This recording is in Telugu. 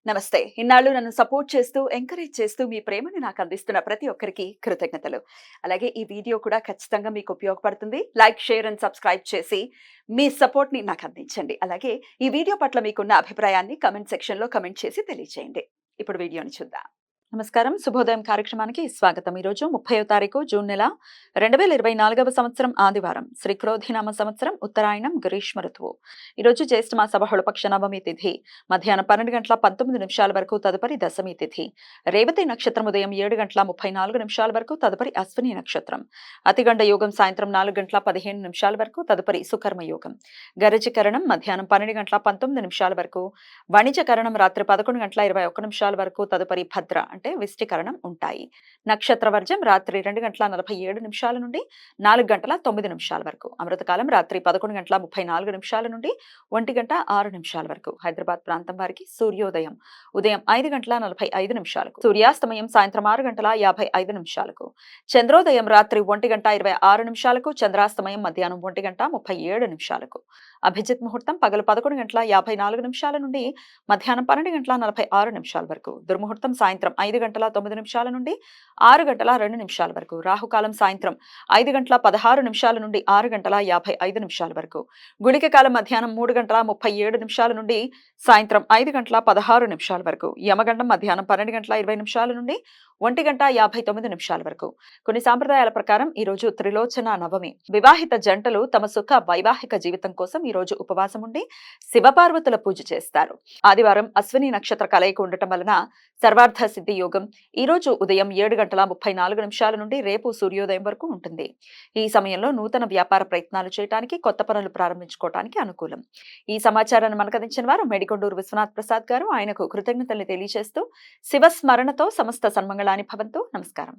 నమస్తే. ఇన్నాళ్ళు నన్ను సపోర్ట్ చేస్తూ, ఎంకరేజ్ చేస్తూ మీ ప్రేమని నాకు అందిస్తున్న ప్రతి ఒక్కరికి కృతజ్ఞతలు. అలాగే ఈ వీడియో కూడా ఖచ్చితంగా మీకు ఉపయోగపడుతుంది. లైక్, షేర్ అండ్ సబ్స్క్రైబ్ చేసి మీ సపోర్ట్‌ని నాకు అందించండి. అలాగే ఈ వీడియో పట్ల మీకున్న అభిప్రాయాన్ని కామెంట్ సెక్షన్‌లో కామెంట్ చేసి తెలియజేయండి. ఇప్పుడు వీడియోని చూద్దాం. నమస్కారం. శుభోదయం కార్యక్రమానికి స్వాగతం. ఈరోజు 30వ తారీఖు జూన్ నెల 2024వ సంవత్సరం ఆదివారం. శ్రీ క్రోధినామ సంవత్సరం ఉత్తరాయణం గ్రీష్మ ఋతువు. ఈరోజు జ్యేష్ఠ మాస బహుళపక్ష నవమి తిథి మధ్యాహ్నం 12:19 వరకు తదుపరి దశమి తిథి. రేవతి నక్షత్రం ఉదయం 7:34 వరకు తదుపరి అశ్విని నక్షత్రం. అతిగండ యోగం సాయంత్రం 4:15 వరకు తదుపరి సుకర్మ యోగం. గరజకరణం మధ్యాహ్నం 12:19 వరకు, వణిజకరణం రాత్రి 11:21 వరకు తదుపరి భద్ర అంటే విష్టికరణం ఉంటాయి. నక్షత్ర వర్జం రాత్రి 2:47 నుండి 4:09 వరకు. అమృతకాలం రాత్రి 11:34 నుండి 1:06 వరకు. హైదరాబాద్ ప్రాంతం వారికి సూర్యోదయం ఉదయం 5:45 సూర్యాస్తమయం సాయంత్రం 6:55 చంద్రోదయం రాత్రి 1:26 చంద్రాస్తమయం మధ్యాహ్నం 1:37 అభిజిత్ ముహూర్తం పగలు 11:54 నుండి మధ్యాహ్నం 12:46 వరకు. దుర్ముహూర్తం సాయంత్రం 5:09 నుండి 6:02 వరకు. రాహుకాలం సాయంత్రం 5:16 నుండి 6:55 వరకు. గుళిక కాలం మధ్యాహ్నం 3:37 నుండి సాయంత్రం 5:16 వరకు. యమగండం మధ్యాహ్నం 12:20 నుండి 1:59 వరకు. కొన్ని సాంప్రదాయాల ప్రకారం ఈ రోజు త్రిలోచన నవమి. వివాహిత జంటలు తమ సుఖ వైవాహిక జీవితం కోసం ఈ రోజు ఉపవాసం ఉండి శివపార్వతుల పూజ చేస్తారు. ఆదివారం అశ్విని నక్షత్ర కలయిక ఉండటం వలన సర్వార్థ సిద్ధి యోగం ఈ రోజు ఉదయం 7:34 నుండి రేపు సూర్యోదయం వరకు ఉంటుంది. ఈ సమయంలో నూతన వ్యాపార ప్రయత్నాలు చేయడానికి, కొత్త పనులు ప్రారంభించుకోవడానికి అనుకూలం. ఈ సమాచారాన్ని మనకు అందించిన వారు మేడికొండూరు విశ్వనాథ్ ప్రసాద్ గారు. ఆయనకు కృతజ్ఞతలు తెలియజేస్తూ శివస్మరణతో సమస్త సన్మంగళాని భవంతు. నమస్కారం.